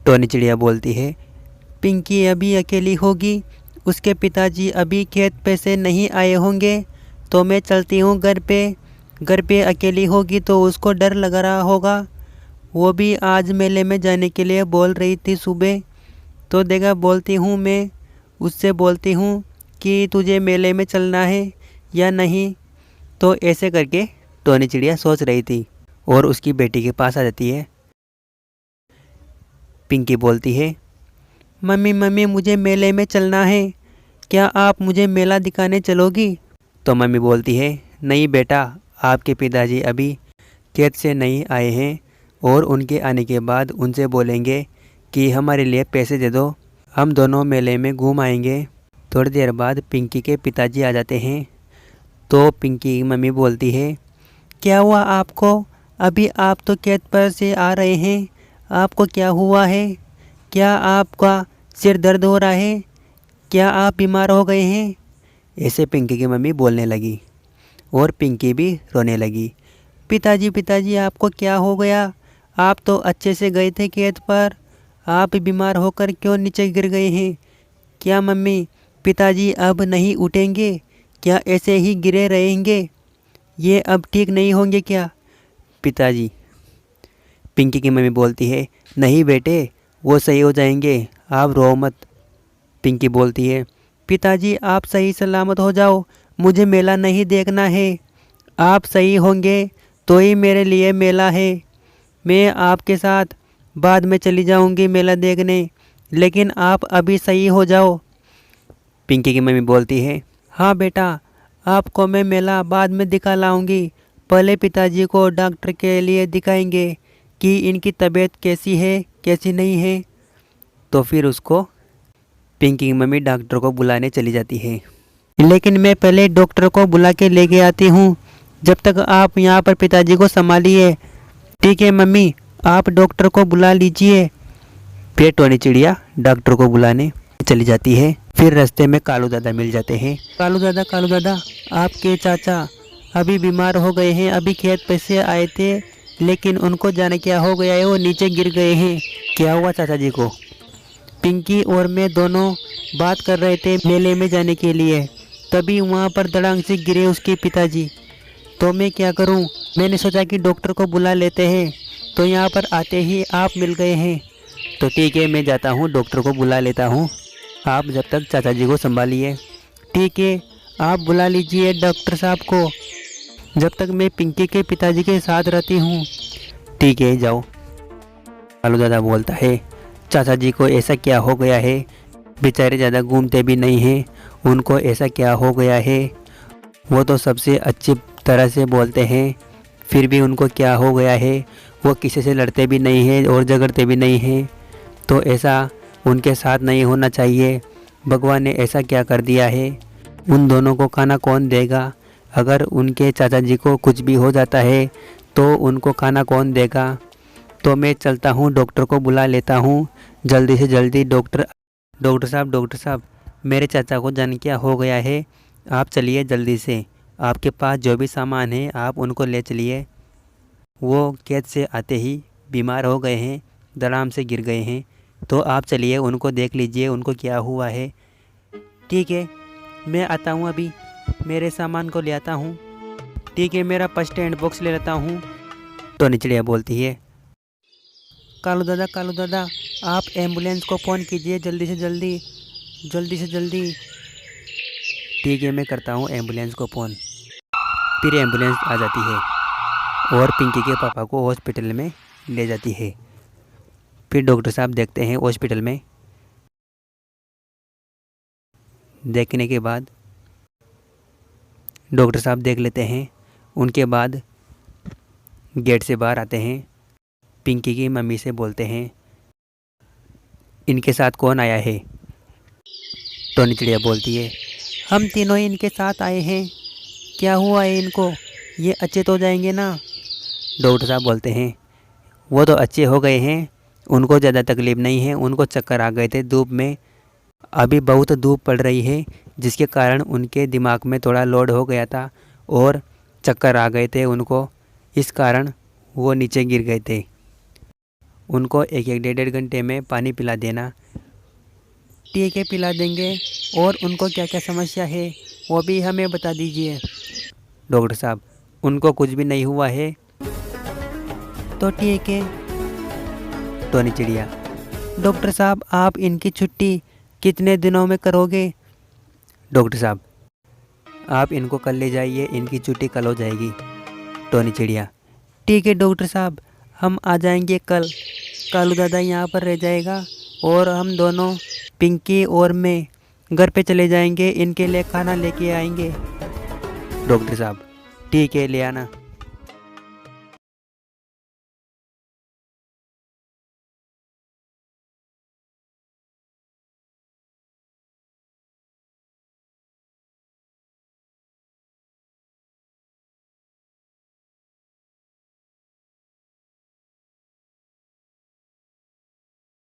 Tony चिड़िया बोलती है, पिंकी अभी अकेली होगी, उसके पिताजी अभी खेत पे से नहीं आए होंगे, तो मैं चलती हूँ घर पे। घर पे अकेली होगी तो उसको डर लग रहा होगा। वो भी आज मेले में जाने के लिए बोल रही थी सुबह। तो देखा, बोलती हूँ मैं उससे, बोलती हूँ कि तुझे मेले में चलना है या नहीं। तो ऐसे करके टोनी चिड़िया सोच रही थी और उसकी बेटी के पास आ जाती है। पिंकी बोलती है, मम्मी मम्मी मुझे मेले में चलना है, क्या आप मुझे मेला दिखाने चलोगी? तो मम्मी बोलती है, नहीं बेटा, आपके पिताजी अभी खेत से नहीं आए हैं और उनके आने के बाद उनसे बोलेंगे कि हमारे लिए पैसे दे दो, हम दोनों मेले में घूम आएंगे। थोड़ी देर बाद पिंकी के पिताजी आ जाते हैं। तो पिंकी की मम्मी बोलती है, क्या हुआ आपको? अभी आप तो खेत पर से आ रहे हैं, आपको क्या हुआ है? क्या आपका सिर दर्द हो रहा है? क्या आप बीमार हो गए हैं? ऐसे पिंकी की मम्मी बोलने लगी और पिंकी भी रोने लगी। पिताजी पिताजी आपको क्या हो गया? आप तो अच्छे से गए थे खेत पर, आप बीमार होकर क्यों नीचे गिर गए हैं? क्या मम्मी, पिताजी अब नहीं उठेंगे? क्या ऐसे ही गिरे रहेंगे? ये अब ठीक नहीं होंगे क्या? पिताजी, पिंकी की मम्मी बोलती है, नहीं बेटे, वो सही हो जाएंगे, आप रो मत। पिंकी बोलती है, पिताजी आप सही सलामत हो जाओ, मुझे मेला नहीं देखना है। आप सही होंगे तो ही मेरे लिए मेला है। मैं आपके साथ बाद में चली जाऊंगी मेला देखने, लेकिन आप अभी सही हो जाओ। पिंकी की मम्मी बोलती है, हाँ बेटा, आपको मैं मेला बाद में दिखा लाऊंगी, पहले पिताजी को डॉक्टर के लिए दिखाएंगे कि इनकी तबीयत कैसी है कैसी नहीं है। तो फिर उसको पिंकी की मम्मी डॉक्टर को बुलाने चली जाती है। लेकिन मैं पहले डॉक्टर को बुला के लेके आती हूँ, जब तक आप यहाँ पर पिताजी को संभालिए। ठीक है मम्मी, आप डॉक्टर को बुला लीजिए। फिर टोनी चिड़िया डॉक्टर को बुलाने चली जाती है। फिर रास्ते में कालू दादा मिल जाते हैं। कालू दादा, आपके चाचा अभी बीमार हो गए हैं, अभी खेत पे से आए थे, लेकिन उनको जाने क्या हो गया है, वो नीचे गिर गए हैं। क्या हुआ चाचा जी को? पिंकी और मैं दोनों बात कर रहे थे मेले में जाने के लिए, तभी वहाँ पर धड़ाम से गिरे उसके पिताजी। तो मैं क्या करूँ, मैंने सोचा कि डॉक्टर को बुला लेते हैं, तो यहाँ पर आते ही आप मिल गए हैं। तो ठीक है, मैं जाता हूँ, डॉक्टर को बुला लेता हूँ, आप जब तक चाचा जी को संभालिए। ठीक है, आप बुला लीजिए डॉक्टर साहब को, जब तक मैं पिंकी के पिताजी के साथ रहती हूँ। ठीक है, जाओ। कालू दादा बोलता है, चाचा जी को ऐसा क्या हो गया है? बेचारे ज़्यादा घूमते भी नहीं हैं, उनको ऐसा क्या हो गया है? वो तो सबसे अच्छी तरह से बोलते हैं, फिर भी उनको क्या हो गया है? वो किसी से लड़ते भी नहीं हैं और झगड़ते भी नहीं हैं, तो ऐसा उनके साथ नहीं होना चाहिए। भगवान ने ऐसा क्या कर दिया है? उन दोनों को खाना कौन देगा? अगर उनके चाचा जी को कुछ भी हो जाता है तो उनको खाना कौन देगा? तो मैं चलता हूँ, डॉक्टर को बुला लेता हूँ, जल्दी से जल्दी। डॉक्टर साहब, मेरे चाचा को जान क्या हो गया है, आप चलिए जल्दी से, आपके पास जो भी सामान है आप उनको ले चलिए। वो खेत से आते ही बीमार हो गए हैं, धड़ाम से गिर गए हैं, तो आप चलिए उनको देख लीजिए, उनको क्या हुआ है। ठीक है, मैं आता हूँ, अभी मेरे सामान को ले आता हूँ। ठीक है, मेरा फर्स्ट एड बॉक्स ले लेता हूँ। टोनी चिड़िया बोलती है, कालू दादा, आप एम्बुलेंस को फ़ोन कीजिए, जल्दी से जल्दी। ठीक है, मैं करता हूँ एम्बुलेंस को फ़ोन। फिर एम्बुलेंस आ जाती है और पिंकी के पापा को हॉस्पिटल में ले जाती है। फिर डॉक्टर साहब देखते हैं हॉस्पिटल में। देखने के बाद डॉक्टर साहब देख लेते हैं, उनके बाद गेट से बाहर आते हैं। पिंकी की मम्मी से बोलते हैं, इनके साथ कौन आया है? टोनी चिड़िया बोलती है, हम तीनों ही इनके साथ आए हैं, क्या हुआ है इनको? ये अच्छे तो जाएंगे ना? डॉक्टर साहब बोलते हैं, वो तो अच्छे हो गए हैं, उनको ज़्यादा तकलीफ़ नहीं है, उनको चक्कर आ गए थे धूप में, अभी बहुत धूप पड़ रही है, जिसके कारण उनके दिमाग में थोड़ा लोड हो गया था और चक्कर आ गए थे उनको, इस कारण वो नीचे गिर गए थे। उनको एक एक 1.5 घंटे में पानी पिला देना। ठीक है, पिला देंगे। और उनको क्या क्या समस्या है वो भी हमें बता दीजिए। डॉक्टर साहब, उनको कुछ भी नहीं हुआ है। तो ठीक है। टोनी चिड़िया, डॉक्टर साहब आप इनकी छुट्टी कितने दिनों में करोगे? डॉक्टर साहब, आप इनको कल ले जाइए, इनकी छुट्टी कल हो जाएगी। टोनी चिड़िया, ठीक है डॉक्टर साहब, हम आ जाएंगे कल। कालू दादा यहाँ पर रह जाएगा और हम दोनों, पिंकी और मैं, घर पे चले जाएंगे, इनके लिए खाना लेके आएंगे। डॉक्टर साहब, ठीक है, ले आना।